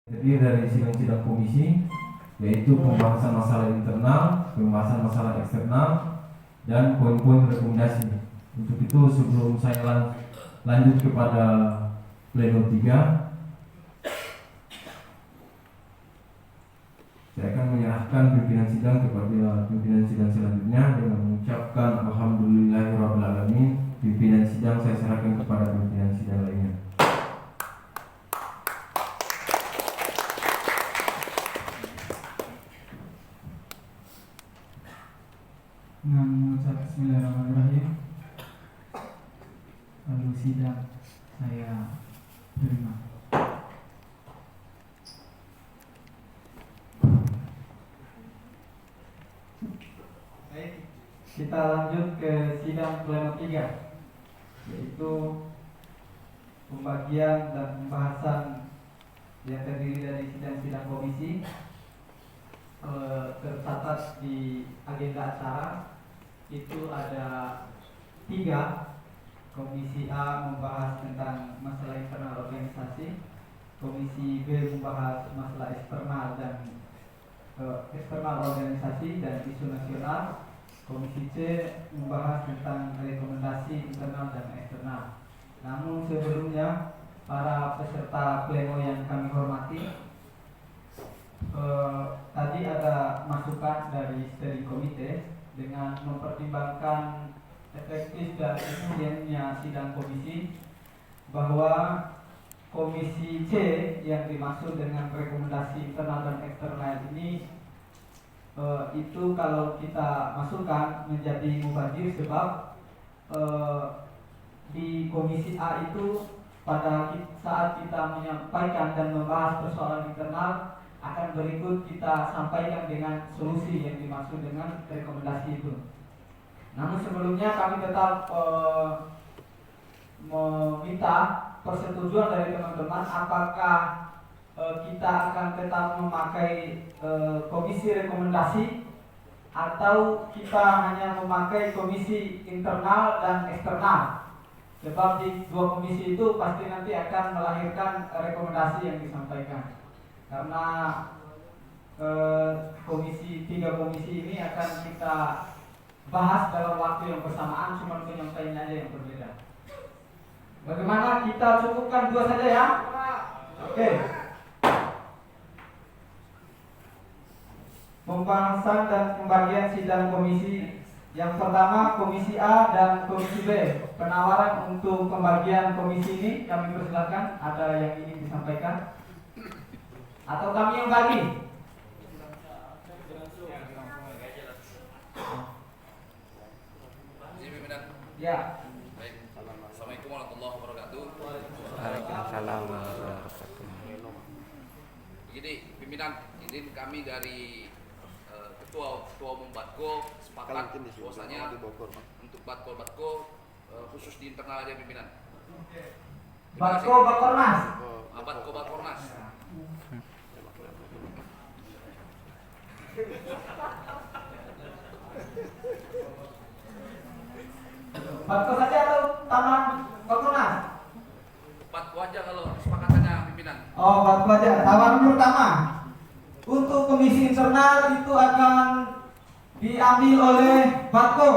Terdiri dari sidang-sidang komisi, yaitu pembahasan masalah internal, pembahasan masalah eksternal, dan poin-poin rekomendasi. Untuk itu sebelum saya lanjut kepada pleno 3, saya akan menyerahkan pimpinan sidang kepada pimpinan sidang selanjutnya dengan mengucapkan alhamdulillahirrahmanirrahim. Pimpinan sidang saya serahkan kepada pimpinan sidang lainnya. Dengan mengucap bismillahirrahmanirrahim, lalu sidang saya terima. Baik, kita lanjut ke sidang pleno 3, yaitu pembagian dan pembahasan yang terdiri dari sidang-sidang komisi. Tercatat di agenda acara itu ada 3. Komisi A membahas tentang masalah internal organisasi, Komisi B membahas masalah eksternal dan eksternal organisasi dan isu nasional, Komisi C membahas tentang rekomendasi internal dan eksternal. Namun sebelumnya, para peserta pleno yang kami hormati, tadi ada masukan dari steering komite dengan mempertimbangkan efektif dan efisiennya sidang komisi, bahwa komisi C yang dimaksud dengan rekomendasi internal dan eksternal ini itu kalau kita masukkan menjadi mubazir, sebab di komisi A itu pada saat kita menyampaikan dan membahas persoalan internal, akan berikut kita sampaikan dengan solusi yang dimaksud dengan rekomendasi itu. Namun sebelumnya kami tetap meminta persetujuan dari teman-teman apakah kita akan tetap memakai komisi rekomendasi atau kita hanya memakai komisi internal dan eksternal. Sebab di 2 komisi itu pasti nanti akan melahirkan rekomendasi yang disampaikan. Karena 3 komisi ini akan kita bahas dalam waktu yang bersamaan, cuma penyampaiannya aja yang berbeda. Bagaimana, kita cukupkan 2 saja ya? Oke. Pembahasan dan pembagian sidang komisi. Yang pertama komisi A dan komisi B. Penawaran untuk pembagian komisi ini kami persilakan. Ada yang ingin disampaikan? Atau kami yang bagi? Ya. Baik. Assalamualaikum warahmatullahi wabarakatuh. Waalaikumsalam warahmatullahi wabarakatuh. Begini, pimpinan, izin kami dari ketua umum Batko sepakat bahwasanya untuk Batko khusus di internal aja pimpinan. Bakornas. Bakornas. Batko saja atau taman Bakornas? Batko aja kalau sepakatannya pimpinan. Oh, Batko aja. Taman pertama. Untuk komisi internal itu akan diambil oleh Batko.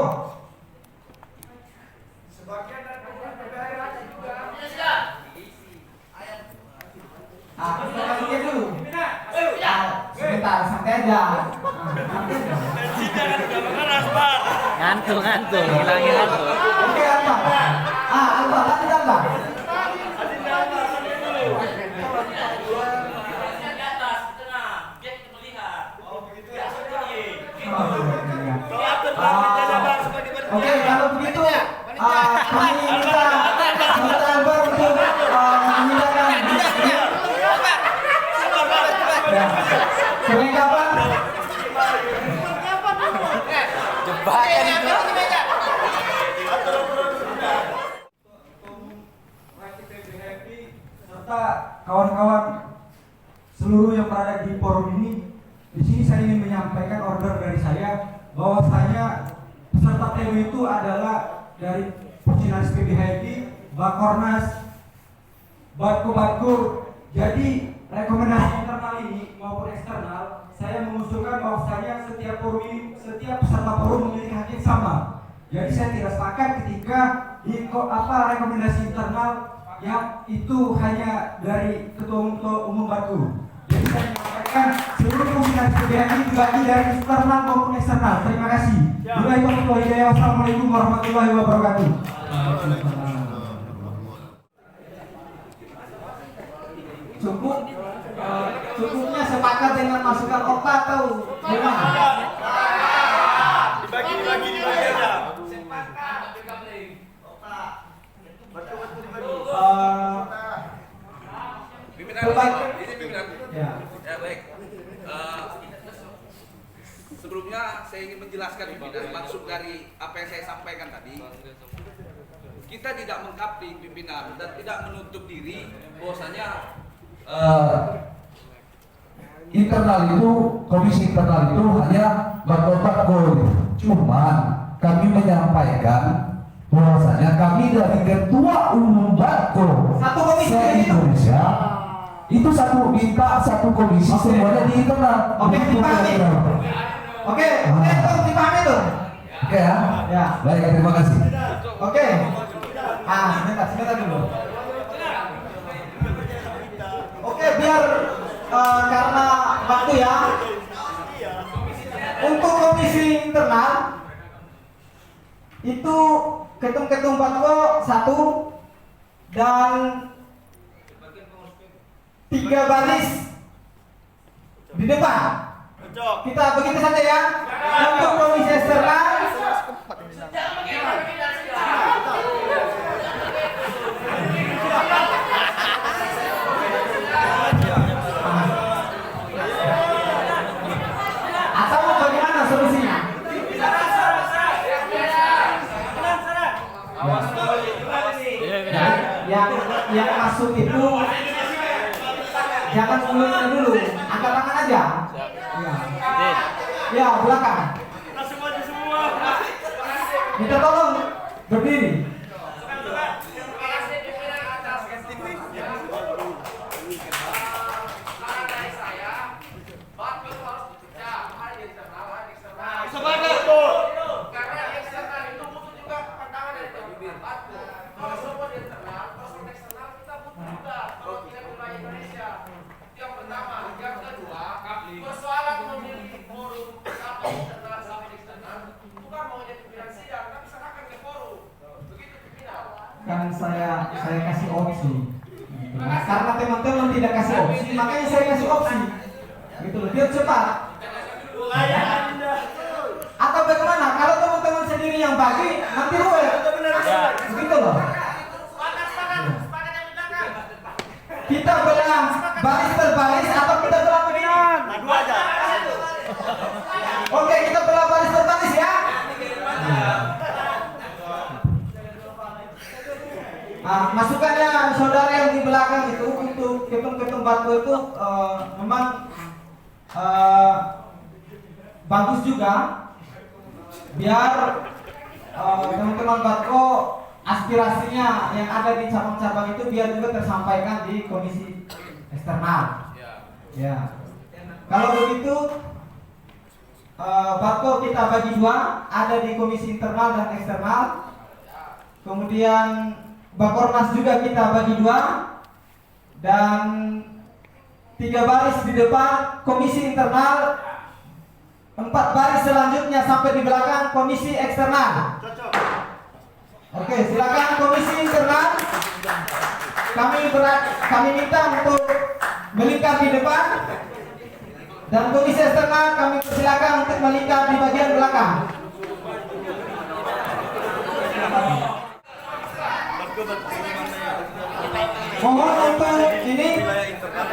Sebagian dari PBHI juga. Kita kasih dulu. Sebentar, santai aja. Ngantuk, hilangin ngantuk. Oke, Alba. Alba, lanjut Alba. Oke, kalau begitu kami minta Saudara Alba untuk memindahkan sampai kapan? Jebakan itu. Serta kawan-kawan seluruh yang berada di forum ini, di sini saya ingin menyampaikan order dari saya bahwasanya peserta pleno itu adalah dari Pusinas PBHI, Bakornas, Batko. Jadi rekomendasi ini maupun eksternal, saya mengusulkan bahwasanya setiap peserta forum memiliki hak yang sama. Jadi saya tidak sepakat ketika di rekomendasi internal yang itu hanya dari ketua umum Batku. Jadi saya menyampaikan seluruh komunikasi PBH ini dibagi dari internal maupun eksternal. Terima kasih. Wassalamualaikum warahmatullahi wabarakatuh. Cukupnya sepakat dengan masukan Okta atau gimana? Dibagi aja. Pimpinan, ini pimpinan. Ya. Ya baik. Sebelumnya saya ingin menjelaskan pimpinan maksud dari apa yang saya sampaikan tadi. Kita tidak mengkapling pimpinan dan tidak menutup diri bahwasanya internal itu, komisi internal itu hanya bakul-bakul. Cuman kami menyampaikan bahwasanya kami dari ketua umum bakul Satu komisi se-Indonesia itu minta satu komisi semuanya di internal. Oke, dipahami. Oke, itu dipahami tuh. Oke ya. Ya. Baik, terima kasih. Oke. Sebentar dulu. Oke, biar karena waktu ya. Untuk komisi internal itu ketum-ketum Batko 1 dan 3 baris di depan. Kita begitu saja ya. Untuk komisi eksternal atau bagaimana solusinya? Yang masuk itu jangan mulutnya dulu, angkat tangan aja. Ya, belakang. Minta tolong berdiri. Kan saya kasih opsi. Karena teman-teman tidak kasih opsi, makanya saya kasih opsi. Gitu loh, biar cepat. Atau bagaimana? Kalau teman-teman sendiri yang bagi, nanti ruwet. Begitu loh. Kita belah baris per baris atau kita belah begini? Dua aja. Oke, kita belah baris per baris ya. Masukannya saudara yang di belakang itu untuk ketum-ketum Batko itu memang bagus juga, biar teman-teman Batko aspirasinya yang ada di cabang-cabang itu biar juga tersampaikan di komisi eksternal. Ya. Kalau begitu Batko kita bagi dua, ada di komisi internal dan eksternal. Kemudian Bakornas juga kita bagi dua, dan 3 baris di depan komisi internal, 4 baris selanjutnya sampai di belakang komisi eksternal. Oke, silakan komisi internal. Kami minta untuk melingkar di depan, dan komisi eksternal kami persilakan untuk melingkar di bagian belakang. Mohon untuk ini,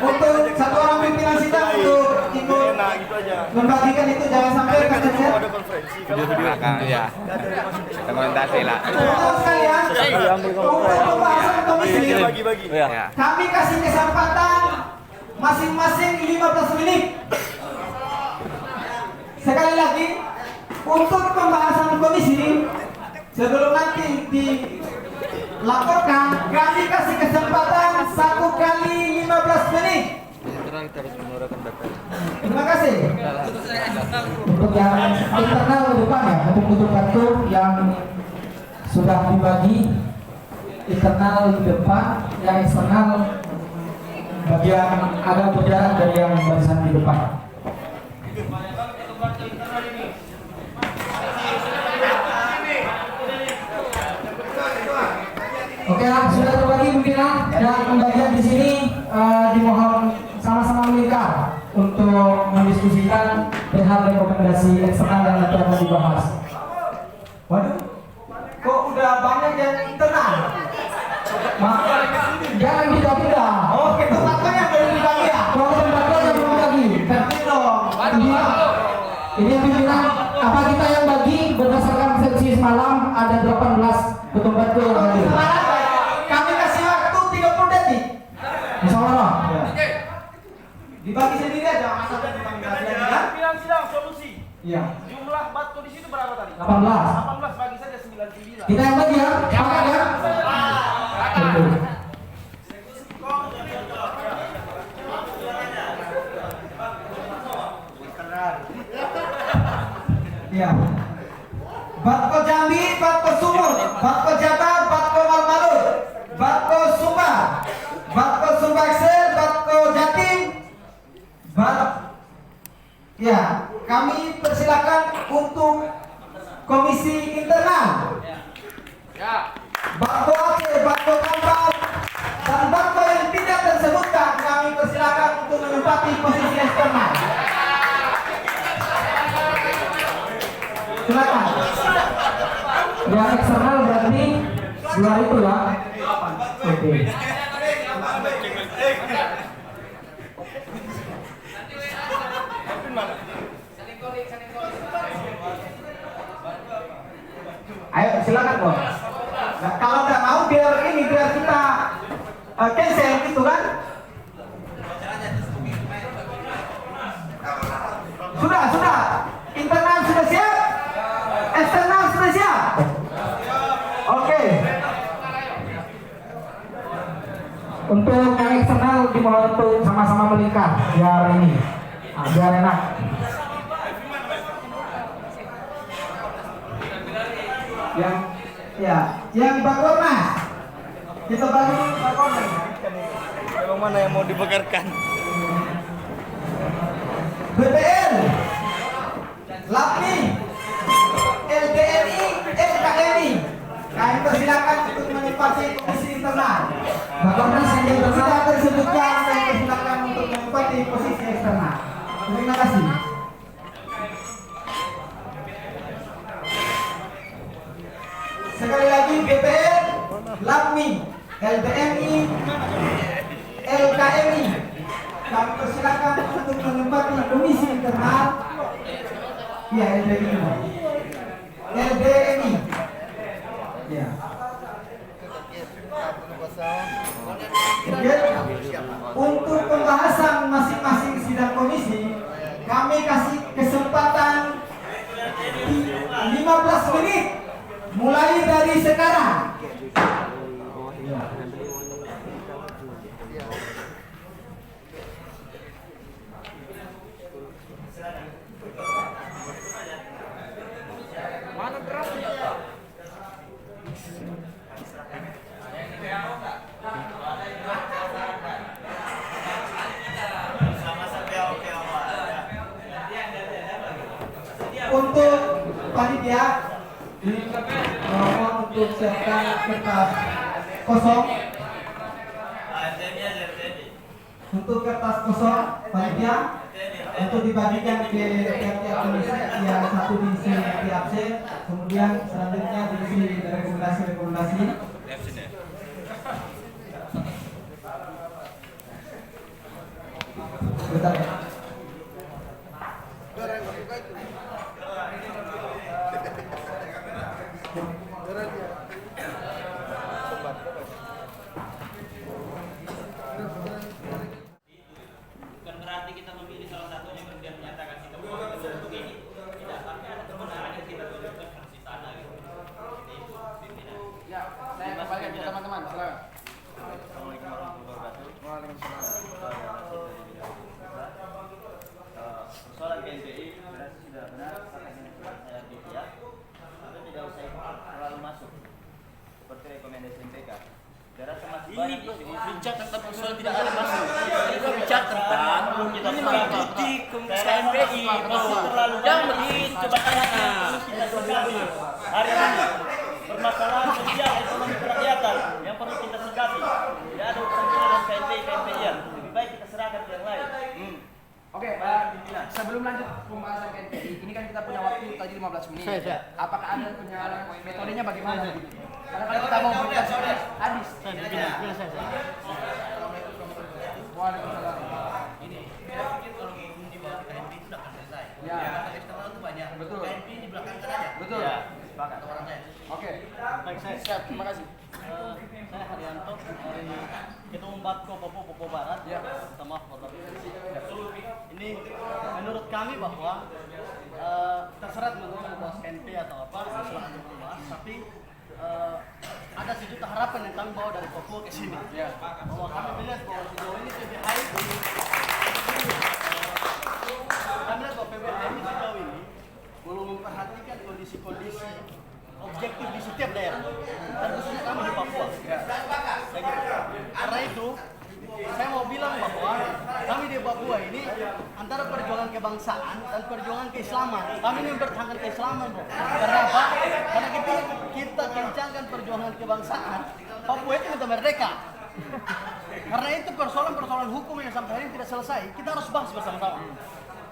untuk satu orang pimpinan sidang untuk ikut membagikan itu, jangan sampai kacanya. Belakang ya. Komentasi lah. Teman-teman sekalian, untuk pembahasan komisi Ya. kami kasih kesempatan masing-masing 15 menit. Sekali lagi, untuk pembahasan komisi sebelum nanti dilaporkan, kami kasih kesempatan 1 kali 15 menit. eksternal kita harus menyuarakan data. Terima kasih. Untuk yang internal ke depan ya, untuk kartu yang sudah dibagi internal di depan, yang eksternal bagian agak berjarak dari yang barisan di depan. Oke lah, sudah terbagi pimpinan dan pembagian di sini dimohon sama-sama melingkar untuk mendiskusikan perihal rekomendasi eksternal yang nanti akan dibahas. Waduh, kok udah banyak yang internal? Jangan kita. Oh, itu makanya belum dibagi ya? Kalau tempat yang belum bagi. Tertib dong. Ini pimpinan apa kita yang bagi berdasarkan sesi semalam ada 18 ketumpat yang hadir. Kami kasih waktu 30 detik. Insya Allah. Dibagi sendiri aja, masa dibagi ya? Bilang sidang solusi. Iya. Jumlah batko di situ berapa tadi? 18. 18 bagi saja 99. Kita yang bagi ya, sepakat ya. Betul. Iya. Batko Jambi, Batko Sumut, Batko Jabar, Batko Malmalut, Batko Sumba, Batko Sumbaksel, Batko Jatim, ya, kami persilakan untuk komisi internal. Batko Aceh, Batko Kampar, dan Batko yang tidak tersebutkan kami persilakan untuk menempati posisi eksternal. Silakan. Yang eksternal berarti dua itu ya. Oke. Ayo silakan bos. Nah, kalau nggak mau biar kita cancel gitu kan? Sudah. Internal sudah siap, eksternal sudah siap. Oke. Untuk yang eksternal dimohon untuk sama-sama melingkar biar ini, biar enak. Yang Bakornas kita bagi Bakornas. Yang mana yang mau dibekarkan? BPL, LAPNI, LDNI, LKMI. Kami persilakan untuk menempati posisi internal. Bakornas yang tidak tersebutkan, saya persilakan untuk menempati posisi eksternal. Terima kasih. Sekali lagi BPL, LAPNI, LDNI, LKMI. Kami persilakan untuk menempati komisi internal. Ya, LDNI. Ya. Oke. Untuk pembahasan masing-masing sidang komisi, kami kasih kesempatan 15 menit mulai dari sekarang. Untuk panitia mohon untuk siapkan kertas kosong. Untuk kertas kosong panitia untuk dibagikan ke tiap-tiap komisi, yang satu diisi di absen, kemudian selanjutnya diisi rekomendasi. Bentar ya. Bukan berarti kita memilih salah satunya kemudian menyatakan sikap untuk ini. Tidak, tapi ada kebenaran yang kita tunjukkan versi sana gitu. Itu pimpinan. Ya, saya kembalikan ke teman-teman. Silakan. Assalamualaikum warahmatullahi wabarakatuh. Waalaikumsalam. Saya Nasib dari bidang perlu kita sepakati. KMPI masih terlalu jangan begitu, coba tanya. Kita sepakati hari ini permasalahan sosial ekonomi kerakyatan yang perlu kita sikapi. Tidak ada urusan kita dan KMPI-an. Lebih baik kita serahkan ke yang lain. Oke, Pak Pimpinan. Sebelum lanjut pembahasan KMPI, ini kan kita punya waktu tadi 15 menit. Apakah ada punya metodenya bagaimana? Karena kalau kita mau berikan habis. Waalaikumsalam. Ini saya pikir kalau di bawah KMPI itu sudah akan selesai. Ya. Eksternal itu banyak. Betul. KMPI di belakangkan aja. Betul. Ya, sepakat. Orang lain. Oke. Baik, saya Siap, terima kasih. saya Haryanto dari Ketua Umum Batko Papua Barat. Ya. Minta maaf Bapak. Ini menurut kami bahwa terserah teman-teman bahas KMP atau apa, silahkan membahas. Tapi ada sejuta harapan yang kami bawa dari Papua ke sini. Ya. Bahwa kami melihat bahwa sejauh ini PBHI kami lihat bahwa PBHI sejauh ini belum memperhatikan kondisi-kondisi objektif di setiap daerah, terkhususnya kami di Papua. Karena itu, saya mau bilang bahwa kami di Papua ini antara perjuangan kebangsaan dan perjuangan keislaman. Kami ini mempertahankan keislaman, bro. Karena apa? Karena kita kencangkan perjuangan kebangsaan, Papua itu minta merdeka. Karena itu persoalan-persoalan hukum yang sampai hari ini tidak selesai, kita harus bahas bersama-sama.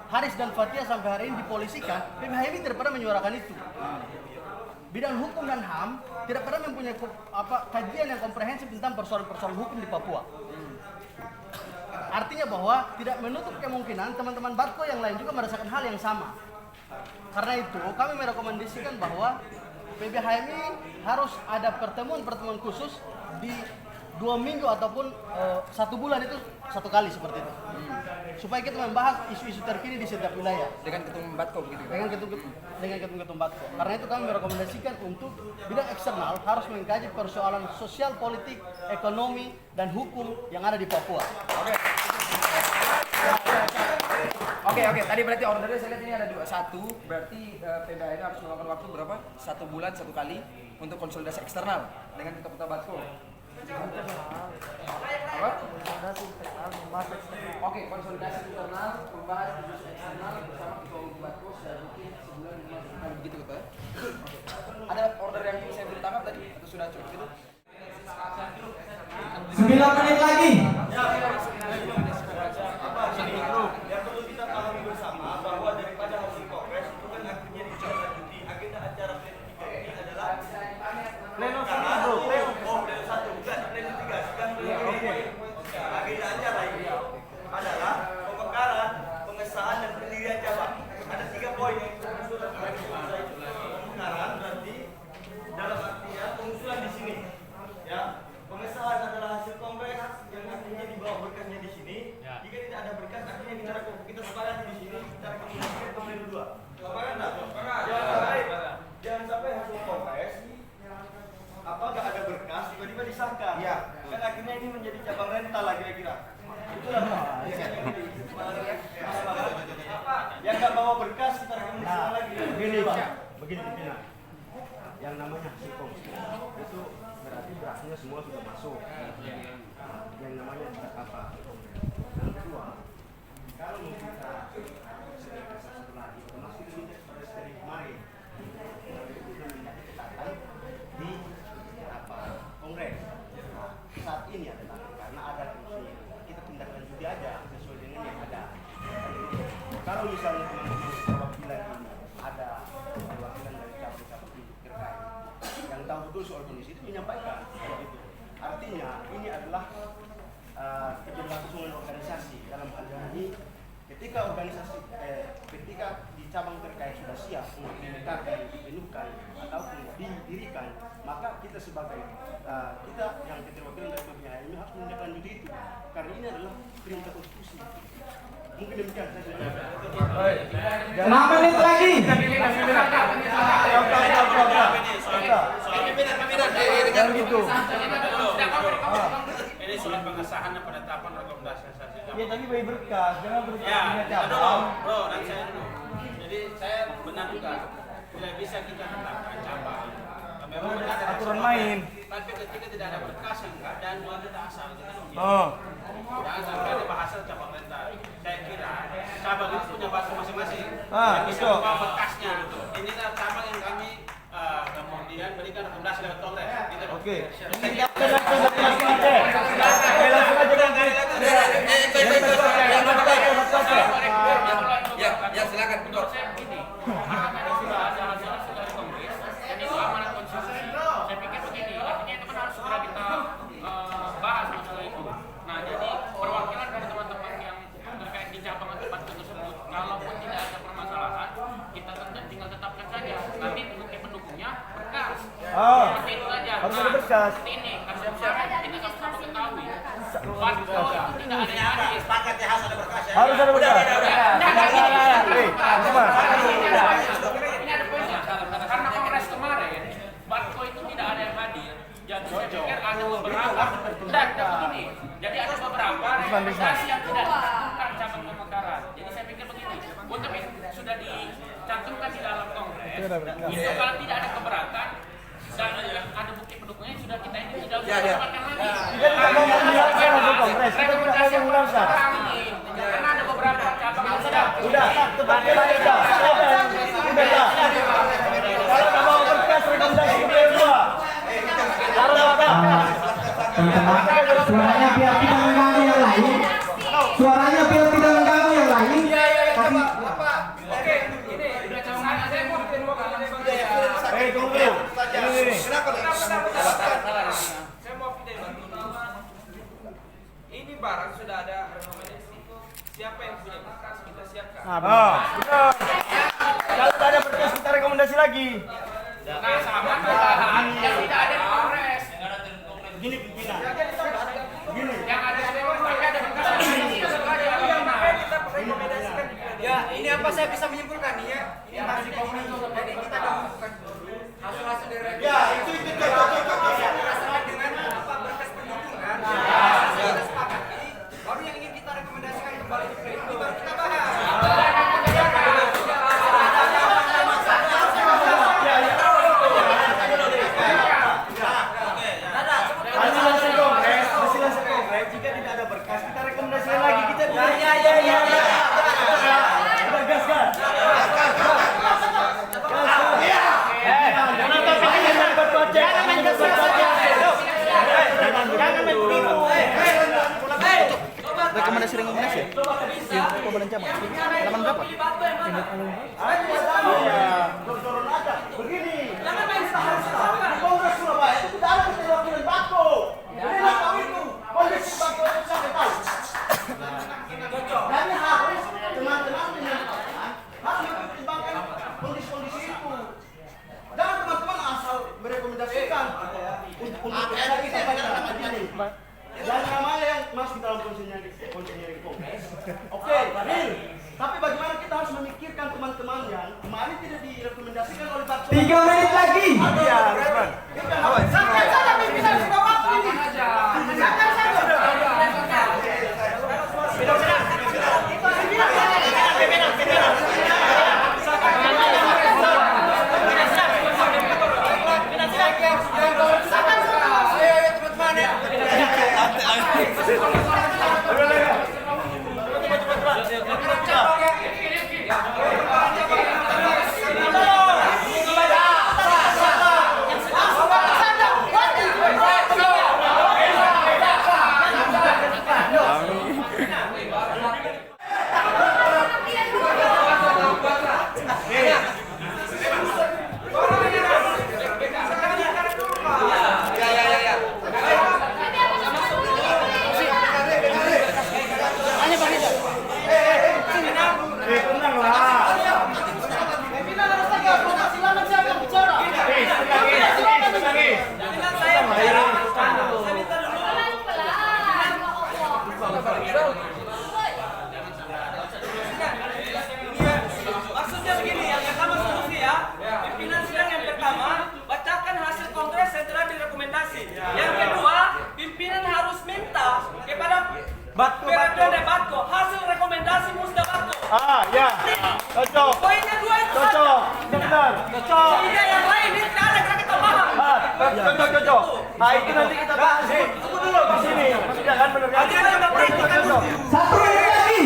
Haris dan Fathia sampai hari ini dipolisikan, PBHI ini tidak pernah menyuarakan itu. Bidang hukum dan HAM tidak pernah mempunyai kajian yang komprehensif tentang persoalan-persoalan hukum di Papua. Artinya bahwa tidak menutup kemungkinan teman-teman Batko yang lain juga merasakan hal yang sama. Karena itu kami merekomendasikan bahwa PBHI ini harus ada pertemuan-pertemuan khusus di 2 minggu ataupun 1 bulan itu 1 kali seperti itu. Supaya kita membahas isu-isu terkini di setiap wilayah. Dengan Ketum Batko begitu. Dengan ketum Batko. Karena itu kami merekomendasikan untuk bidang eksternal harus mengkaji persoalan sosial, politik, ekonomi, dan hukum yang ada di Papua. Oke. Tadi berarti ordernya saya lihat ini ada 21. Berarti PBHI harus melakukan waktu berapa? 1 bulan 1 kali untuk konsolidasi eksternal dengan Ketum Batko. Apa? Oke, konsolidasi internal, membahas isu eksternal bersama Ketua Umum Batko secara rutin sebulan 5 kali begitu gitu ya. Ada order yang saya belum tangkap tadi atau sudah cukup gitu? 9 menit lagi. Yang perlu kita pahami bersama bahwa daripada hasil kongres itu kan akhirnya ditindaklanjuti. Agenda acara pleno 3 ini adalah pleno 1, bro. Pleno 1 bukan pleno 3. Sedang pleno 3. Agenda acara ini adalah pemekaran, pengesahan dan pendirian cabang. Ada 3 poin yang pengusulan pemekaran berarti dalam artinya pengusulan di sini. Ya, pengesahan adalah hasil kongres yang nantinya dibawa berkasnya di sini. Jika tidak ada berkas, artinya kita sepakati di sini kita rekomendasikan ke pleno 2. Sepakat enggak? Jangan sampai hasil kongres nggak ada berkas tiba-tiba disahkan. Iya. Kan akhirnya ini menjadi cabang rental lah kira-kira. Itulah yang nggak bawa berkas kita rekomendasikan lagi. Begini pimpinan, yang namanya hasil kongres itu berarti berasnya semua sudah masuk. Yang namanya apa? Yang kedua, kalau mau kita satu lagi, termasuk ini dari kemarin, di kongres saat ini adalah karena ada fungsi kita tindaklanjuti aja sesuai dengan yang ada. Kalau misalnya perwakilan ini ada perwakilan dari cabang-cabang terkait yang tahu betul soal kondisi itu menyampaikan begitu. Artinya ini adalah keberlangsungan organisasi dalam hal ini ketika ketika di cabang terkait sudah siap untuk diletakkan, dipenuhkan ataupun didirikan, maka kita sebagai kita yang keterwakilan dari PBHI ini harus menindaklanjuti itu karena ini adalah perintah konstitusi. Mungkin demikian saja. 6 menit lagi. Jangan gitu. Ini soal pengesahan dan penetapan rekomendasi hasil. Ya tadi bagi berkas, jangan berkas punya cabang. Bro, nanti saya dulu. Jadi saya benar juga tidak bisa kita tetapkan cabang. Memang ada aturan main. Tapi ketika tidak ada berkas yang enggak dan kita asal kita Oh. jangan sampai ada bahasa cabang rental. Saya cabang itu punya bahasa masing-masing. Ah, Bisa betul. bawa bekasnya gitu. Inilah cabang yang kami kemudian berikan rekomendasi lewat kongres. Gitu. Oke. Ya, silakan. Menurut saya begini, karena tadi sudah ada hasil dari kongres dan itu amanat konstitusi. Saya pikir begini, artinya itu kan harus segera kita bahas masalah itu. Nah, jadi perwakilan dari teman-teman yang terkait di cabang atau batko tersebut, kalaupun tidak ada permasalahan, kita tinggal tetapkan saja. Nanti bukti pendukungnya berkas. Seperti itu saja. Harus ada berkas. Seperti ini, karena kita sama-sama ketahui. Batko itu tidak ada yang hadir. Sepakat ya harus ada berkas. Harus ada berkas. Ini ada poinnya. Karena kongres kemarin, Batko itu tidak ada yang hadir. Jadi saya pikir ada beberapa. Dan begini, jadi ada beberapa rekomendasi yang tidak ditentukan cabang pemekaran. Jadi saya pikir begini, untuk yang sudah dicantumkan di dalam kongres, itu kalau tidak ada keberatan dan ada bukti pendukungnya sudah kita ini tidak usah dikeluarkan lagi. Kita tidak mau menghilangkan hasil kongres. Kita tidak mau menghilangkan. Karena ada beberapa cabang yang sudah. Udah, tepatnya udah. Udah. Kalau nggak mau berkas rekomendasi dia dua. Teman-teman, suaranya biar tidak mengganggu yang lain. Suaranya biar tidak mengganggu yang lain. Oke, ini saya mau Tunggu. Ini. Saya mau pindah ini barang sudah ada rekomendasi. Siapa yang punya berkas kita siapkan. Benar. Kalau tak ada berkas kita rekomendasi lagi. Nah, sama yang tidak ada di kongres. Gini pimpinan. Yang ada di kongres tapi ada berkas. Ya, ini apa saya bisa menyimpulkan nih ya? Ini hasil komunikasi. Jadi kita dahulukan hasil dari Ya, itu masalah dengan apa berkas pendukung kan? Kita sepakati. Baru yang ingin kita rekomendasikan kembali di pleno baru kita bahas. hasil kongres jika tidak ada berkas kita rekomendasikan lagi kita Udah gas. Rekomendasi. Komandan cabang. Halaman berapa? Dorong aja. Begini. Kita harus tahu di Kongres Surabaya itu tidak ada keterwakilan Batko. Kita tahu itu. Kondisi Batko itu sampai tahu. Dan harus teman-teman menyampaikan harus mempertimbangkan kondisi-kondisi itu. Jangan teman-teman asal merekomendasikan untuk kita pada begini. Dan namanya yang masuk dalam konsenering kongres. Oke, Daniel. Tapi bagaimana kita harus memikirkan teman-teman yang kemarin tidak direkomendasikan oleh Batko. 3 menit lagi. Iya, Rusman. Sampai saja pimpinan sudah waktu ini. Sampai saja. Maksudnya begini, yang pertama solusi ya. Pimpinan sidang yang pertama bacakan hasil kongres yang telah direkomendasi. Yang kedua, pimpinan harus minta kepada Periode Batko hasil rekomendasi Musda Batko. Ya. Cocok. Poinnya 2 itu Cocok. Benar. Cocok. sehingga yang lain ini tidak ada karena kita paham. Cocok. Nah, itu nanti kita bahas. Tunggu dulu di sini. Jangan benar. Ada yang berarti kan dulu. 1 menit lagi.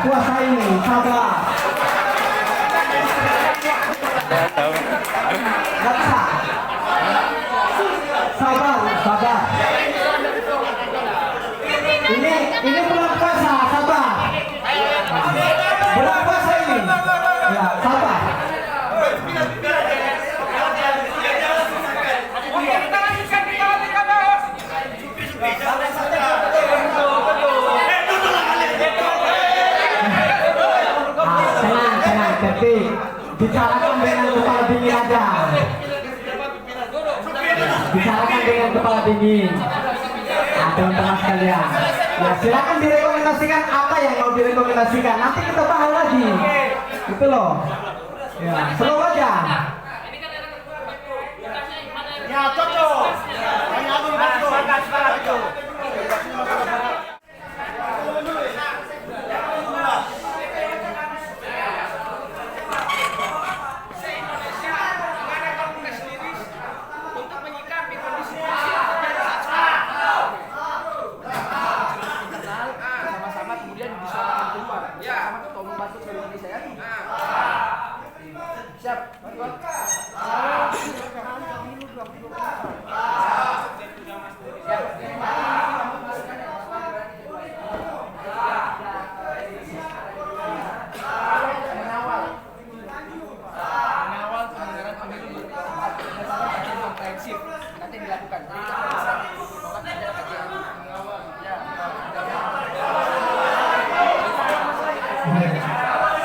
puasa ini, sabar. Gak bisa. Sabar, sabar. Ini bulan puasa, sabar. Bulan puasa ini. Ya, sabar. Tenang, tapi bicarakan dengan kepala dingin aja. Bicarakan dengan kepala dingin. Teman-teman sekalian, ya silakan direkomendasikan apa yang mau direkomendasikan. Nanti kita bahas lagi, gitu loh. Ya, slow aja. Ya, cocok. Hanya aku sepakat itu.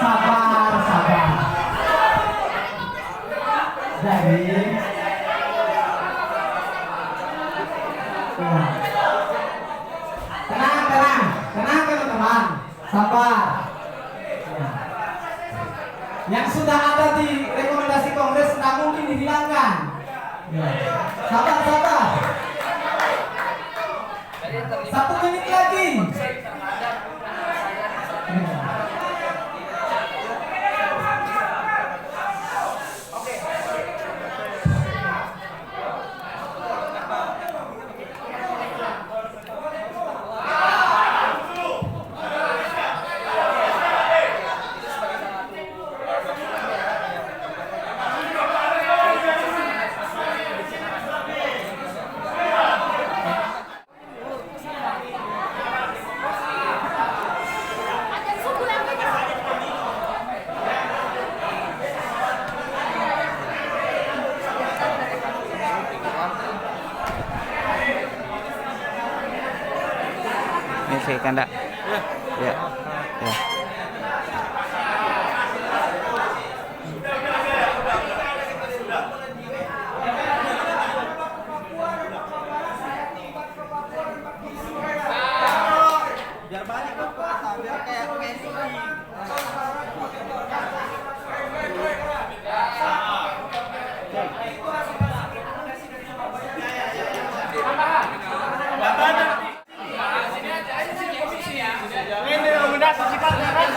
Sabar. Jadi, tenang teman-teman, sabar. Yang sudah ada di rekomendasi Kongres tidak mungkin dihilangkan. Sabar. 1 menit lagi. Ini sih kanda. Ya. Biar balik ke puasa, biar kayak PSI. Ini rekomendasi sifatnya kan?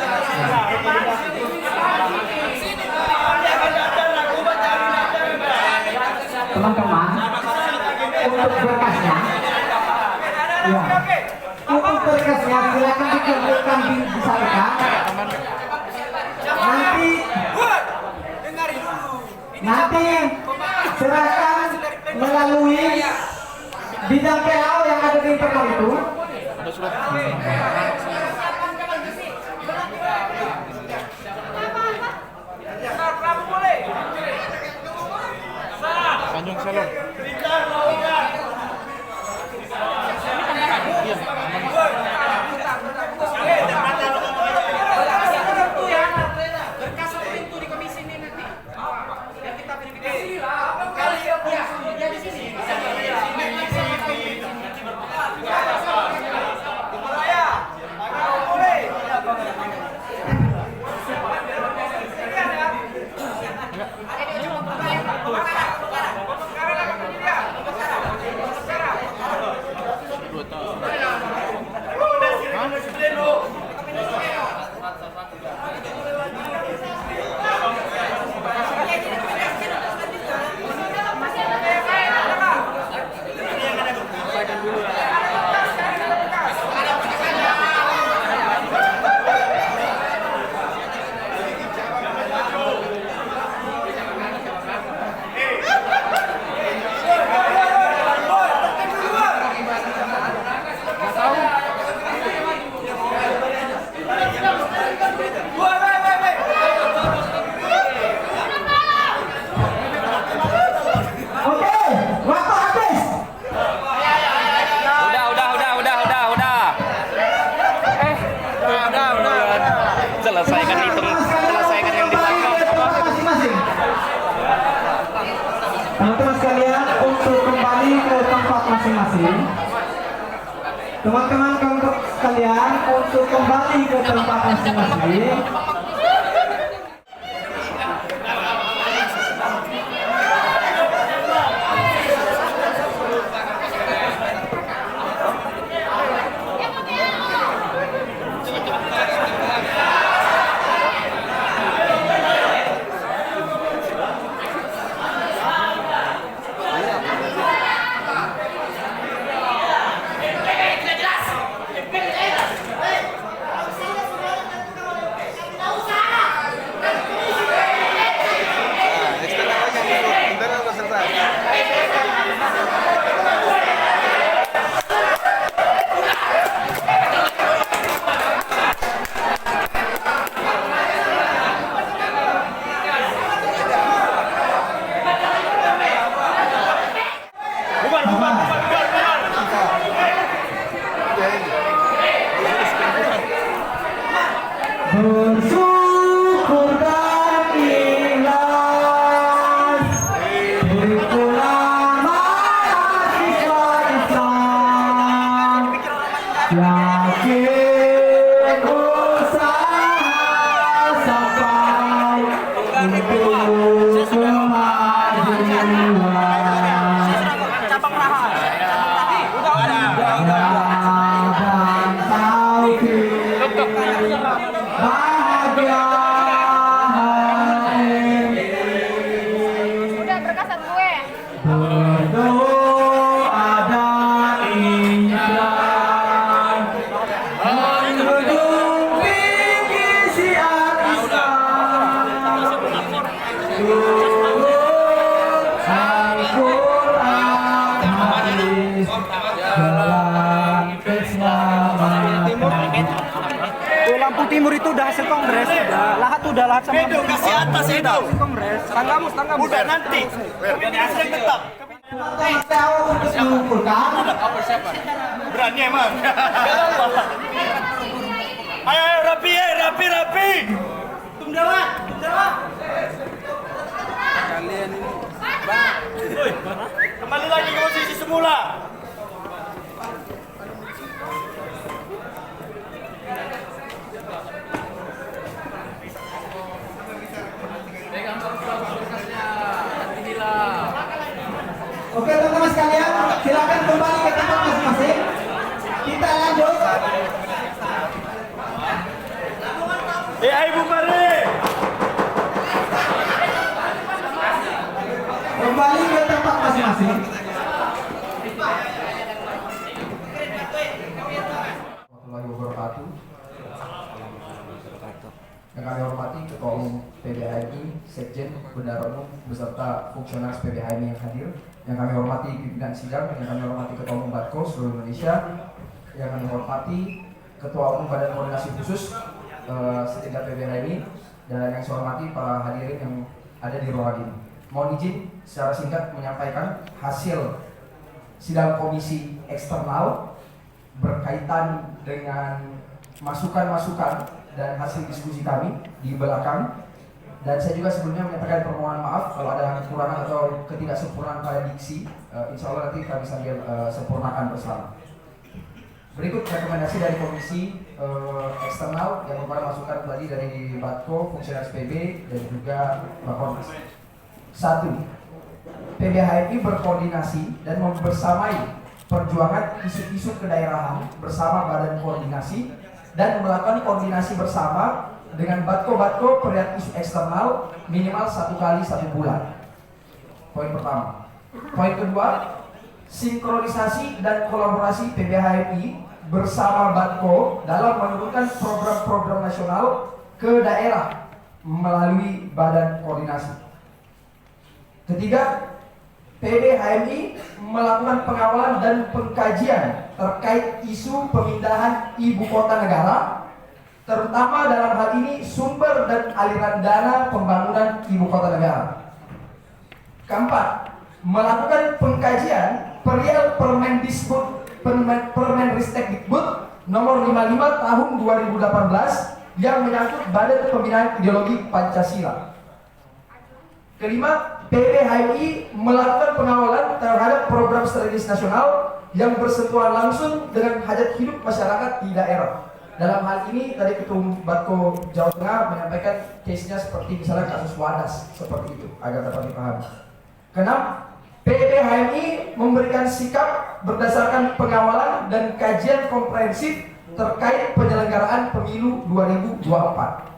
Teman-teman, untuk berkasnya, ya, untuk berkasnya silakan dikumpulkan disalurkan. Nanti serahkan melalui bidang PAO yang ada di internal itu. Tanjung Salom. Teman-teman sekalian, untuk kembali ke tempat masing-masing. Teman-teman sekalian, untuk kembali ke tempat masing-masing. Bersyukur dan ikhlas itulah mahasiswa Islam, yakin usaha sampai untuk kemajuan. Bahagia udah berkasan gue berdoa dan insyaallah menjunjung tinggi syiar Islam, turut Al-Quran hadis dalam keselamatan. Lampu Timur itu udah hasil kongres, udah lahat sama Edo kasih atas Edo. kongres. Tanggamus. Udah nanti. Tapi hasil tetap. Teman-teman tahu untuk mengumpulkan. Berani emang. Ayo rapi. Tumdawa. Kalian ini. Kembali lagi ke posisi semula. Oke teman-teman sekalian, silakan kembali ke tempat masing-masing. Kita lanjut. Ibu mari. Kembali ke tempat masing-masing. Warahmatullahi wabarakatuh. Yang kami hormati Ketua Umum PBHMI, Sekjen, Bendahara Umum, beserta fungsionaris PBHMI yang hadir. Yang kami hormati pimpinan sidang, yang kami hormati Ketua Umum Batko seluruh Indonesia, yang kami hormati Ketua Umum Badan Koordinasi Khusus setingkat PBHMI, dan yang saya hormati para hadirin yang ada di ruangan ini. Mohon izin secara singkat menyampaikan hasil sidang komisi eksternal berkaitan dengan masukan-masukan dan hasil diskusi kami di belakang. Dan saya juga sebelumnya menyatakan permohonan maaf kalau ada kekurangan atau ketidaksempurnaan pada diksi. Insya Allah nanti kami sambil sempurnakan bersama. Berikut rekomendasi dari komisi eksternal yang merupakan masukan tadi dari Batko, fungsionaris PB dan juga Bakornas. 1. PBHMI berkoordinasi dan membersamai perjuangan isu-isu kedaerahan bersama Badan Koordinasi dan melakukan koordinasi bersama dengan Batko perihal isu eksternal minimal 1 kali 1 bulan. Poin pertama. Poin kedua, sinkronisasi dan kolaborasi PBHMI bersama Batko dalam menurunkan program-program nasional ke daerah melalui Badan Koordinasi. Ketiga, PBHMI melakukan pengawalan dan pengkajian terkait isu pemindahan ibu kota negara, terutama dalam hal ini sumber dan aliran dana pembangunan ibu kota negara. Keempat, melakukan pengkajian perihal Permendikbud nomor 55 tahun 2018 yang menyangkut Badan Pembinaan Ideologi Pancasila. Kelima, PBHMI melakukan pengawalan terhadap program strategis nasional yang bersentuhan langsung dengan hajat hidup masyarakat di daerah. Dalam hal ini tadi Ketum Batko Jawa Tengah menyampaikan case-nya seperti misalnya kasus Wadas, seperti itu agar dapat dipahami. Keenam, PPHMI memberikan sikap berdasarkan pengawalan dan kajian komprehensif terkait penyelenggaraan pemilu 2024.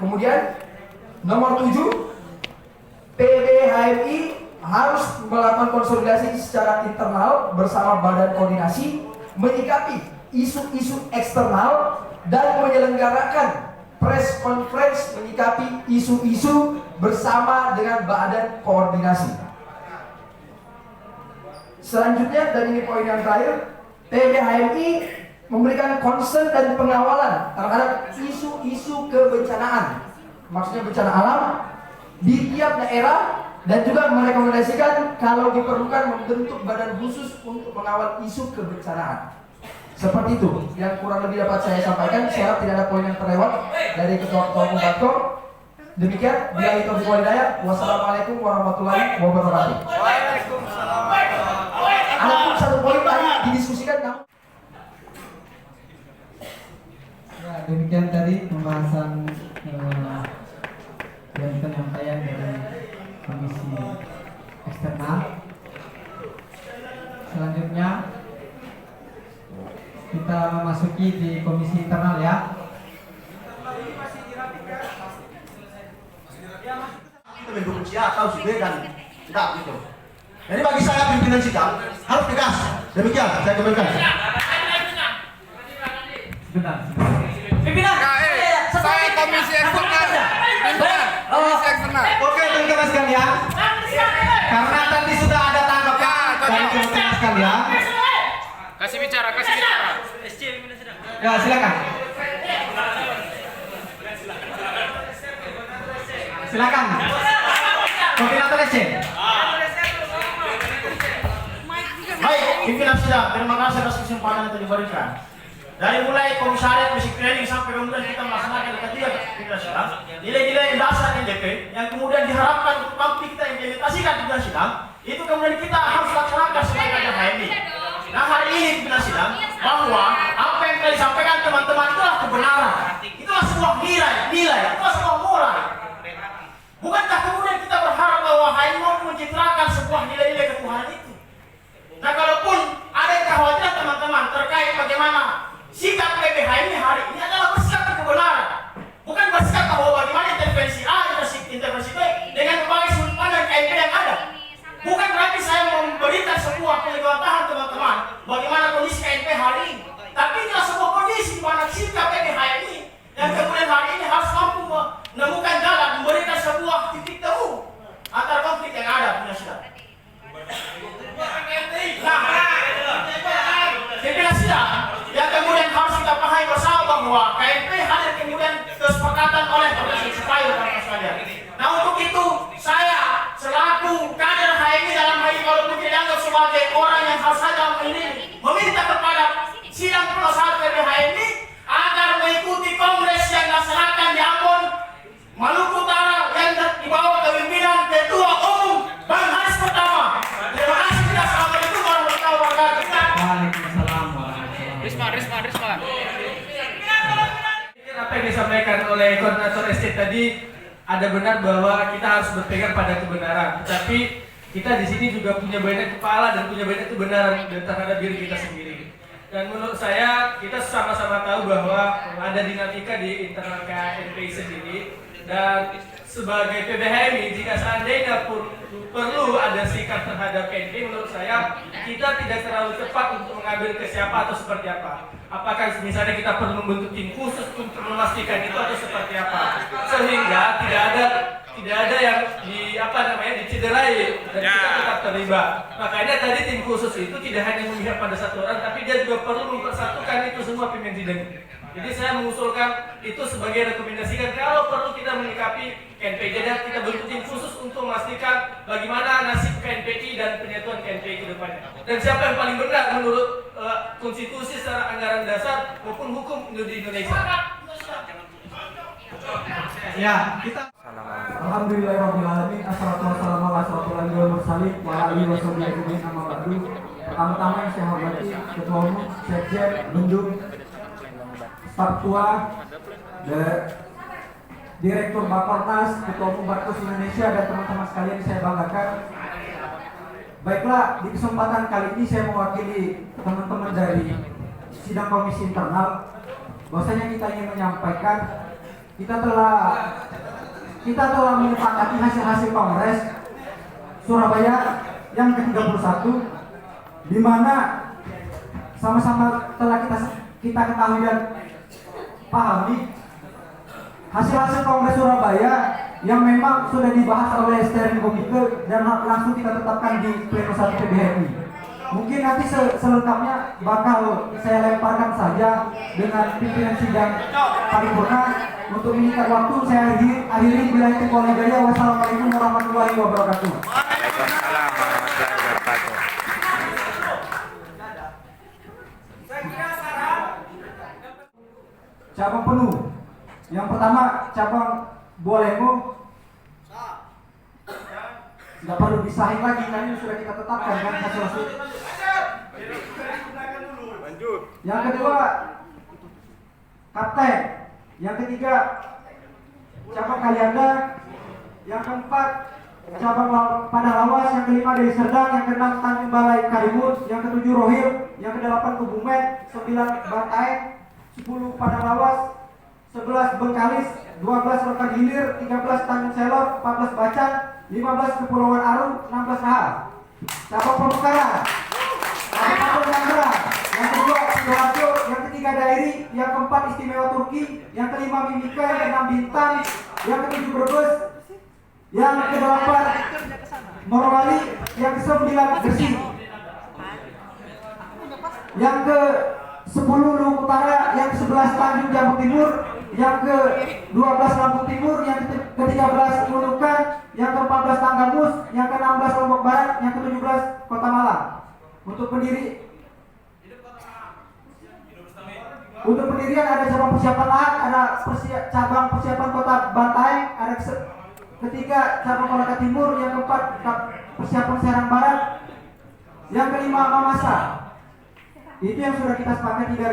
Kemudian nomor 7, PPHMI harus melakukan konsolidasi secara internal bersama badan koordinasi, menyikapi isu-isu eksternal dan menyelenggarakan press conference menyikapi isu-isu bersama dengan badan koordinasi. Selanjutnya, dan ini poin yang terakhir, PPHMI memberikan concern dan pengawalan terhadap isu-isu kebencanaan, maksudnya bencana alam di tiap daerah, dan juga merekomendasikan kalau diperlukan membentuk badan khusus untuk mengawal isu kebencanaan. Seperti itu yang kurang lebih dapat saya sampaikan. Saya harap tidak ada poin yang terlewat dari Ketua-Ketua Umum Batko. Demikian, billahi taufiq wal hidayah. Wassalamualaikum warahmatullahi wabarakatuh. Waalaikumsalam. Ada pun satu poin tadi didiskusikan namun ya, demikian tadi pembahasan dan penyampaian dari Komisi Eksternal. Selanjutnya kita memasuki di Komisi Internal ya. Kita mendukung siapa atau si B dan tidak gitu. Jadi bagi saya pimpinan sidang harus tegas. Demikian saya kembalikan. Sebentar. Pimpinan. Saya komisi eksternal. Komisi eksternal. Oke, teman-teman sekalian. Karena tadi sudah ada tanggapan dari teman-teman sekalian. Kasih bicara, kasih bicara. Ya, silakan. Silakan. Koordinator SC. Baik, pimpinan sidang, terima kasih atas kesempatan yang diberikan. Dari mulai komisariat, basic training sampai kemudian kita melaksanakan ketiga pimpinan sidang, nilai-nilai dasar NDP yang kemudian diharapkan untuk mampu kita implementasikan pimpinan sidang, itu kemudian kita harus laksanakan sebagai kader HMI. Nah, hari ini pimpinan sidang bahwa apa yang telah disampaikan teman-teman itulah kebenaran, itulah sebuah nilai, itulah sebuah moral. Bukankah kemudian kita berharap bahwa HMI mampu mencitrakan sebuah nilai-nilai ketuhanan itu? Nah, kalaupun ada kekhawatiran teman-teman terkait bagaimana sikap PPHMI hari ini adalah bersikap kebenaran, bukan bersikap bahwa bagaimana intervensi A, intervensi B dengan berbagai sudut pandang KNP yang ada. Bukan berarti saya memberikan sebuah penjelasan teman-teman bagaimana kondisi KNP hari ini, tapi inilah sebuah kondisi di mana sikap PPHMI yang kemudian hari ini harus mampu menemukan jalan memberikan sebuah titik temu antara konflik yang ada punya sidang. Pimpinan sidang yang kemudian harus kita pahami bersama bahwa KNP hadir kemudian kesepakatan oleh Komisi supaya rekan sekalian. Nah, untuk itu saya selaku kader HMI dalam hal ini walaupun tidak dianggap sebagai orang yang harus saja meminta kepada sidang penasehat PPHMI agar mengikuti kongres yang dilaksanakan di Ambon, Maluku Utara yang dibawa kepemimpinan Ketua Umum Bang Haris pertama. Terima kasih tidak Assalamualaikum warahmatullahi wabarakatuh. Waalaikumsalam. Risma. Apa yang disampaikan oleh koordinator SC tadi ada benar bahwa kita harus berpegang pada kebenaran. Tetapi kita di sini juga punya banyak kepala dan punya banyak kebenaran terhadap diri kita sendiri. Dan menurut saya kita sama-sama tahu bahwa ada dinamika di internal KNP sendiri. Dan sebagai PPHMI, jika seandainya perlu ada sikap terhadap KNP, menurut saya kita tidak terlalu cepat untuk mengambil ke siapa atau seperti apa. Apakah misalnya kita perlu membentuk tim khusus untuk memastikan itu atau seperti apa, sehingga tidak ada yang dicederai dan kita tetap terlibat. Makanya tadi tim khusus itu tidak hanya memihak pada satu orang, tapi dia juga perlu mempersatukan itu semua pimpinan sidang. Jadi saya mengusulkan itu sebagai rekomendasikan kalau perlu kita menyikapi KNPI dan kita bentuk tim khusus untuk memastikan bagaimana nasib KNPI dan penyatuan KNPI ke depannya. Dan siapa yang paling benar menurut konstitusi secara anggaran dasar maupun hukum di Indonesia. Ya, kita Alhamdulillahirrahmanirrahim. Assalatu wassalamu ala asyrofil mursalin wa ala alihi washabihi ajmain amma ba'du. Pertama-tama yang saya hormati Ketua Umum, Sekjen, Bendung, Staf Tua, Direktur Bakornas, Ketua Umum Batkos Indonesia, dan teman-teman sekalian yang saya banggakan. Baiklah, di kesempatan kali ini saya mewakili teman-teman dari sidang komisi internal. Bahwasanya kita ingin menyampaikan kita telah menyepakati hasil-hasil Kongres Surabaya yang ke-31, di mana sama-sama telah kita ketahui dan pahami hasil-hasil Kongres Surabaya yang memang sudah dibahas oleh steering komite dan langsung kita tetapkan di pleno 1 PBHI. Mungkin nanti selengkapnya bakal saya lemparkan saja dengan pimpinan sidang paripurna. Untuk menyingkat waktu, saya akhiri bila itu wal hidayah. Wassalamualaikum warahmatullahi wabarakatuh. Waalaikumsalam warahmatullahi wabarakatuh. Cabang penuh. Yang pertama cabang Bualemo. Nggak perlu disahin lagi, karena ini sudah kita tetapkan kan hasil-hasil. Yang kedua Kapten. Yang ketiga cabang Kalianda. Yang keempat cabang Padalawas. Yang kelima Deli Serdang. Yang keenam Tanjung Balai Karimun. Yang ketujuh Rohil. Yang kedelapan Kebumen. 9 Bantaeng. 10 Padalawas. 11 Bengkalis. 12 Rokan Hilir. 13 Tanjung Selor. 14 Bacan. 15 Kepulauan Arum. 16 Raha. Cabang Pemekaran. Cabang Pemekaran. Yang kedua Sidoarjo. Yang ketiga Dairi. Yang keempat Istimewa Turki. Yang kelima Mimika. Yang keenam Bintan. Yang ketujuh Brebes. Yang kedelapan Morowali. Yang ke-9 Gresik. Yang ke-10 Luhuk Utara. Yang ke-11 Tanjung Jambung Timur. Yang ke-12 Lampung Timur. Yang ke-13 Nunukan. Yang ke-14 Tanggamus. Yang ke-16 Lombok Barat. Yang ke-17 Kota Malang. Untuk pendirian ada cabang persiapan lahan, ada cabang persiapan Kota Bantaeng, ada ketiga cabang Kolaka Timur, yang keempat persiapan Serang Barat, yang kelima Mamasa. Itu yang sudah kita sepakati sudah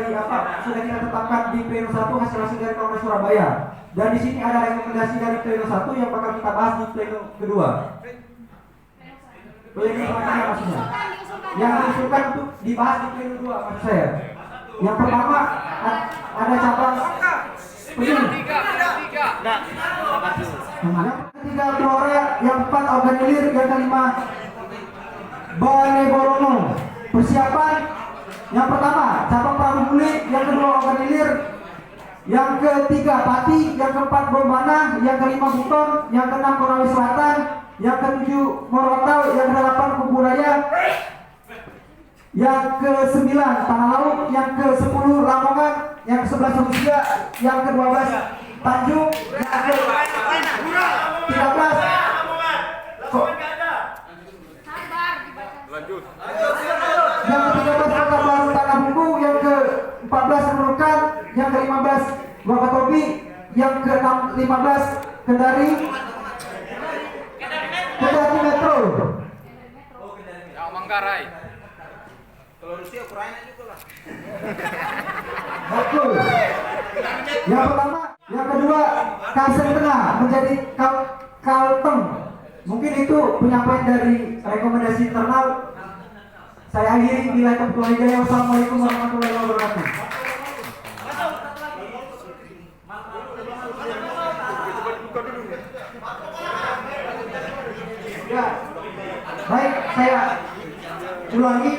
kita tetapkan di pleno 1 hasil-hasil dari Kongres Surabaya. Dan di sini ada rekomendasi dari pleno 1 yang bakal kita bahas di pleno kedua. Pleno selanjutnya maksudnya. Yang diusulkan untuk dibahas di pleno 2 maksud saya. Yang pertama ada cabang begini. Yang ketiga Blora, yang keempat Organilir, yang kelima Baleborono. Persiapan yang pertama cabang Prabu Muli, yang kedua Organilir, yang ketiga Pati, yang keempat Bombana, yang kelima Buton, yang keenam Konawe Selatan, yang ketujuh Morotau, yang kedelapan Kuburaya, yang ke-9 Tanah Laut, yang ke-10 Lamongan, yang ke-11 Rusia, yang ke-12 Tanjung, yang ke-13 yang ke-13 Kota Baru Tanah Bumbu, yang ke-14 Nunukan, yang ke-15 Wakatobi, yang ke-15 Kendari Metro. Manggarai. Kalau Rusia Ukraina juga lah. Betul. Yang pertama, yang kedua Kalsel Tengah menjadi Kalteng. Mungkin itu penyampaian dari rekomendasi internal. Saya akhiri bila ketua hidayah. Wassalamualaikum warahmatullahi wabarakatuh. Ya, baik, saya ulangi.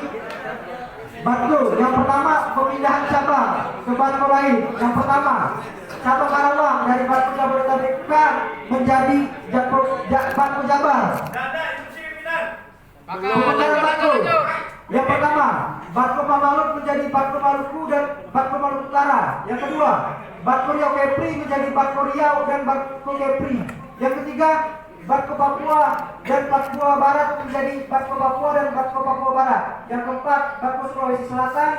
Batko, yang pertama pemindahan cabang ke Batko lain. Yang pertama cabang Karawang dari Batko Jabodetabek menjadi Batko Jabar. Pemindahan Batko. Yang pertama Batko Pamalut menjadi Batko Maluku dan Batko Maluku Utara. Yang kedua Batko Riau Kepri menjadi Batko Riau dan Batko Kepri. Yang ketiga Batko Papua dan Papua Barat menjadi Batko Papua dan Batko Papua Barat. Yang keempat Batko Sulawesi Selatan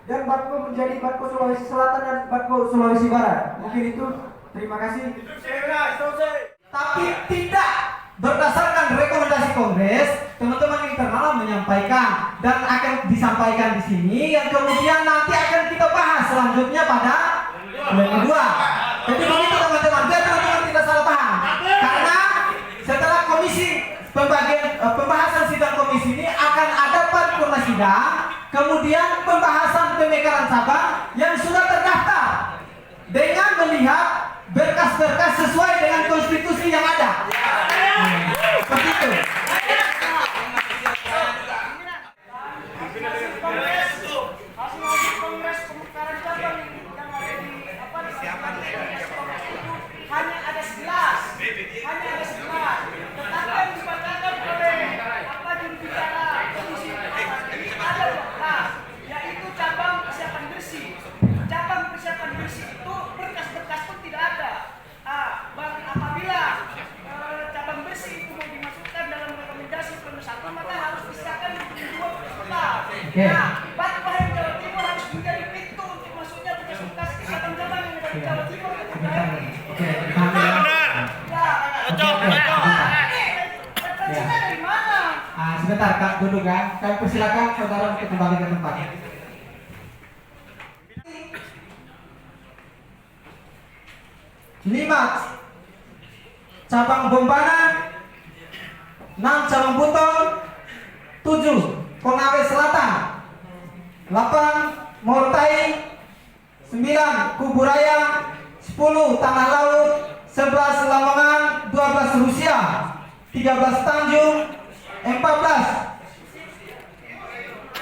dan Batko menjadi Batko Sulawesi Selatan dan Batko Sulawesi Barat. Mungkin itu. Terima kasih. Tapi tidak berdasarkan rekomendasi Kongres, teman-teman internal menyampaikan dan akan disampaikan di sini yang kemudian nanti akan kita bahas selanjutnya pada bulan kedua. Jadi begitu teman-teman, biar teman-teman tidak salah paham. Karena setelah pembahasan sidang komisi ini akan ada paripurna sidang, kemudian pembahasan pemekaran cabang yang sudah terdaftar dengan melihat berkas-berkas sesuai dengan konstitusi yang ada. Seperti itu. Hanya ada 11. Tetapi yang dibacakan oleh jurubicara komisi ada 12, yaitu cabang persiapan bersih. Cabang persiapan bersih itu berkas-berkas pun tidak ada. Apabila cabang bersih itu mau dimasukkan dalam rekomendasi pemersatu, maka harus disahkan di 2 kota. Nah, Batpahim Jawa Timur harus menjadi pintu untuk masuknya berkas-berkas ke cabang-cabang yang ada di Jawa Timur. Sebentar, Kak, dulu kan. Kami persilakan saudara untuk kembali ke tempat. Lima cabang Bombana, 6 cabang Buton, 7 Konawe Selatan, 8 Mortai, 9 Kuburaya, 10 Tanah Laut, 11 Lamongan, 12 Rusia, 13 Tanjung, 14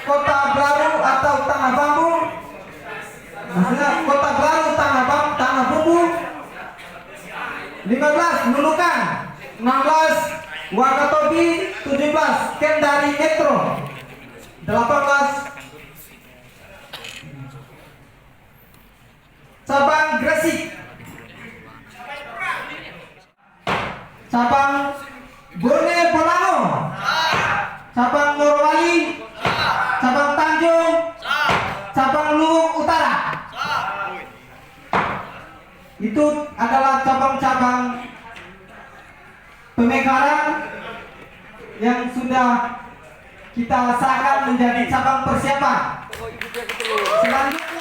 Kota Baru atau Tanah Bambu, maksudnya Kota Baru Tanah Bumbu, 15 Nunukan, 16 Wakatobi, 17 Kendari Metro, 18 cabang Gresik, cabang Borne Bolango, cabang Morowali, cabang Tanjung, cabang Luwuk Utara. Itu adalah cabang-cabang pemekaran yang sudah kita sahkan menjadi cabang persiapan. Selanjutnya